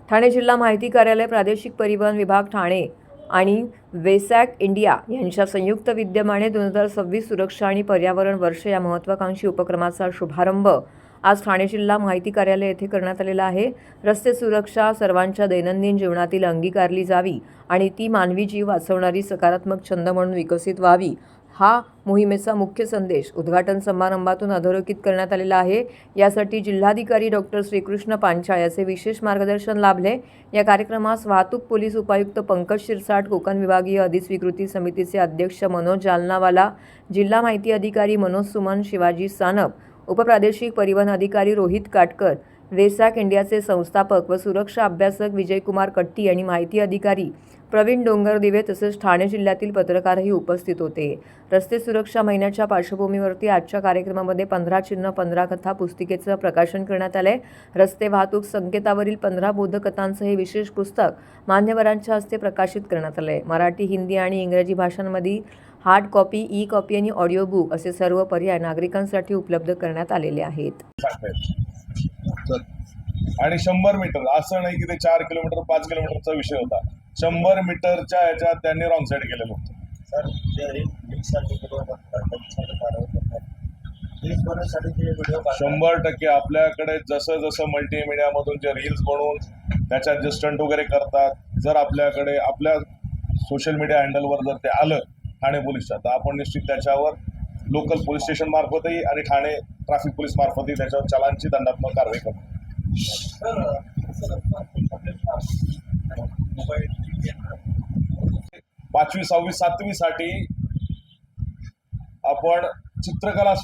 ठाणे जिल्हा माहिती कार्यालय, प्रादेशिक परिवहन विभाग ठाणे आणि वेसॅक इंडिया यांच्या संयुक्त विद्यमाने 2026 सुरक्षा आणि पर्यावरण वर्ष या महत्त्वाकांक्षी उपक्रमाचा शुभारंभ आज ठाणे जिल्हा माहिती कार्यालय येथे करण्यात आलेला आहे। रस्ते सुरक्षा सर्वांच्या दैनंदिन जीवनातील अंगीकारली जावी आणि ती मानवी जीव वाचवणारी सकारात्मक छंद म्हणून विकसित व्हावी, हा मोहिमेचा मुख्य संदेश उद्घाटन समारंभातून अधोरेखित करण्यात आलेला आहे। यासाठी जिल्हाधिकारी डॉक्टर श्रीकृष्ण पांचाळ याचे विशेष मार्गदर्शन लाभले। या कार्यक्रमास वाहतूक पोलीस उपायुक्त पंकज शिरसाट, कोकण विभागीय अधिस्वीकृती समितीचे अध्यक्ष मनोज जालनावाला, जिल्हा माहिती अधिकारी मनोज सुमन शिवाजी सानप, उपप्रादेशिक परिवहन अधिकारी रोहित काटकर, वेसॅक इंडियाचे संस्थापक व सुरक्षा अभ्यासक विजयकुमार कट्टी आणि माहिती अधिकारी प्रवीण डोंगरदिवे तसेच ठाणे जिल्ह्यातील पत्रकारही उपस्थित होते। रस्ते सुरक्षा महिन्याच्या पार्श्वभूमीवरती आजच्या कार्यक्रमामध्ये 15 चिन्ह 15 कथा पुस्तिकेचं प्रकाशन करण्यात आले। रस्ते वाहतूक संकेतावरील 15 बोधकथांचं हे विशेष पुस्तक मान्यवरांच्या हस्ते प्रकाशित करण्यात आले। मराठी, हिंदी आणि इंग्रजी भाषांमध्ये हार्ड कॉपी, ई कॉपी आणि ऑडिओ बुक असे सर्व पर्याय नागरिकांसाठी उपलब्ध करण्यात आलेले आहेत। आणि 100 मीटर असं नाही की ते 4 किलोमीटर 5 किलोमीटरचा विषय होता। 100 मीटरच्या ह्याच्यात त्यांनी रॉंग साईड केलेलं होतं। सर, 100% आपल्याकडे जसं जसं मल्टीमीडियामधून जे रील्स बनवून त्याच्यात जे स्टंट वगैरे करतात, जर आपल्याकडे आपल्या सोशल मीडिया हँडलवर जर ते आलं ठाणे पोलीसच्या, तर आपण निश्चित त्याच्यावर लोकल पोलीस स्टेशन मार्फतही आणि ठाणे ट्रॅफिक पोलीस मार्फतही त्याच्यावर चलानची दंडात्मक कारवाई करतो। 5वी 6वी 7वी साठी आपण चित्रकला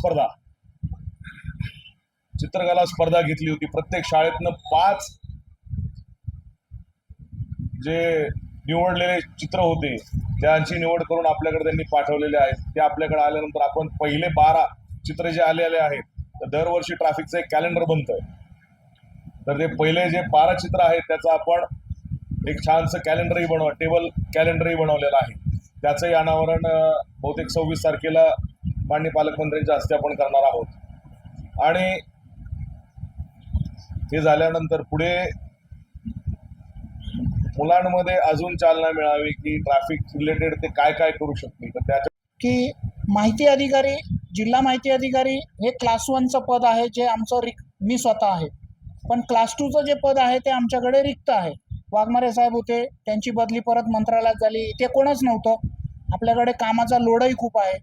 स्पर्धा घेतली होती। प्रत्येक शाळेतनं 5 जे निवडलेले चित्र होते त्यांची निवड करून आपल्याकडे त्यांनी पाठवलेले आहेत। ते आपल्याकडे आल्यानंतर आपण पहिले 12 चित्र जे आलेले आहेत, तर दरवर्षी ट्रॅफिकचं एक कॅलेंडर बनतंय। तर ते पहिले जे 12 चित्र आहेत त्याचं आपण एक छानसं कॅलेंडरही टेबल कॅलेंडरही बनवलेलं आहे। त्याचंही अनावरण बहुतेक 26 तारखेला माननीय पालकमंत्र्यांच्या हस्ते आपण करणार आहोत। आणि हे झाल्यानंतर पुढे मुलांमध्ये अजून चालना मिळावी की ट्रॅफिक रिलेटेड ते काय काय करू शकतील, तर त्याच्या की माहिती अधिकारी, जिल्हा माहिती अधिकारी हे क्लास 1चं पद आहे, जे आमचं मी स्वतः आहे। पण क्लास 2चं जे पद आहे ते आमच्याकडे रिक्त आहे। वाघमारे साहेब होते, त्यांची बदली परत मंत्रालयात झाली, इथे कोणच नव्हतं। आपल्याकडे कामाचा लोडही खूप आहे।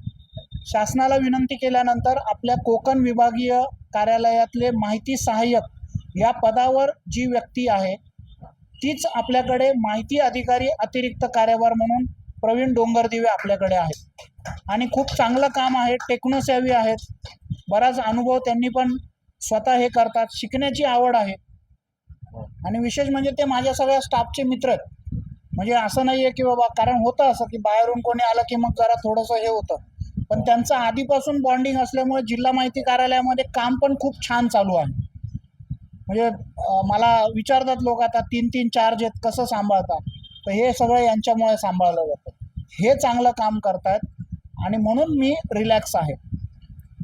शासनाला विनंती केल्यानंतर आपल्या कोकण विभागीय कार्यालयातले माहिती सहाय्यक या पदावर जी व्यक्ती आहे तीच आपल्याकडे माहिती अधिकारी अतिरिक्त कार्यभार म्हणून प्रवीण डोंगरदिवे आपल्याकडे आहेत आणि खूप चांगलं काम आहे। टेक्नोसेव्ही आहेत, बराच अनुभव त्यांनी पण स्वतः हे करतात, शिकण्याची आवड आहे। आणि विशेष म्हणजे ते माझ्या सगळ्या स्टाफचे मित्र आहेत। म्हणजे असं नाही आहे की बाबा, कारण होतं असं की बाहेरून कोणी आलं की मग जरा थोडंसं हे होतं, पण त्यांचं आधीपासून बॉन्डिंग असल्यामुळे जिल्हा माहिती कार्यालयामध्ये काम पण खूप छान चालू आहे। म्हणजे मला विचारतात लोक, आता 3-3 चार्ज आहेत कसं सांभाळतात, तर हे सगळं यांच्यामुळे सांभाळलं जातं। हे चांगलं काम करतायत आणि म्हणून मी रिलॅक्स आहे।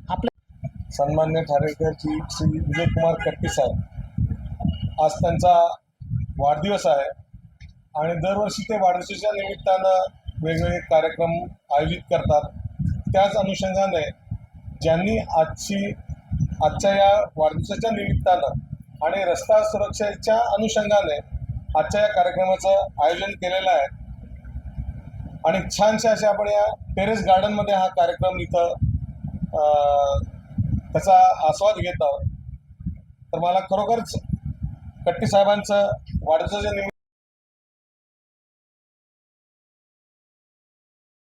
आपल्या सन्मान्य ठाणेकरची श्री विजयकुमार कट्टी साहेब, आज त्यांचा वाढदिवस आहे आणि दरवर्षी ते वाढदिवसाच्या निमित्तानं वेगवेगळे कार्यक्रम आयोजित करतात। त्याच अनुषंगाने ज्यांनी आजच्या या वाढदिवसाच्या निमित्तानं आणि रस्ता सुरक्षेच्या अनुषंगाने आजच्या या कार्यक्रमाचं आयोजन केलेलं आहे आणि छानशा असे आपण या टेरेस गार्डनमध्ये हा कार्यक्रम इथं त्याचा आस्वाद घेत आहोत। तर मला खरोखरच कट्टी साहेबांचं वाढदिवसाच्या निमित्त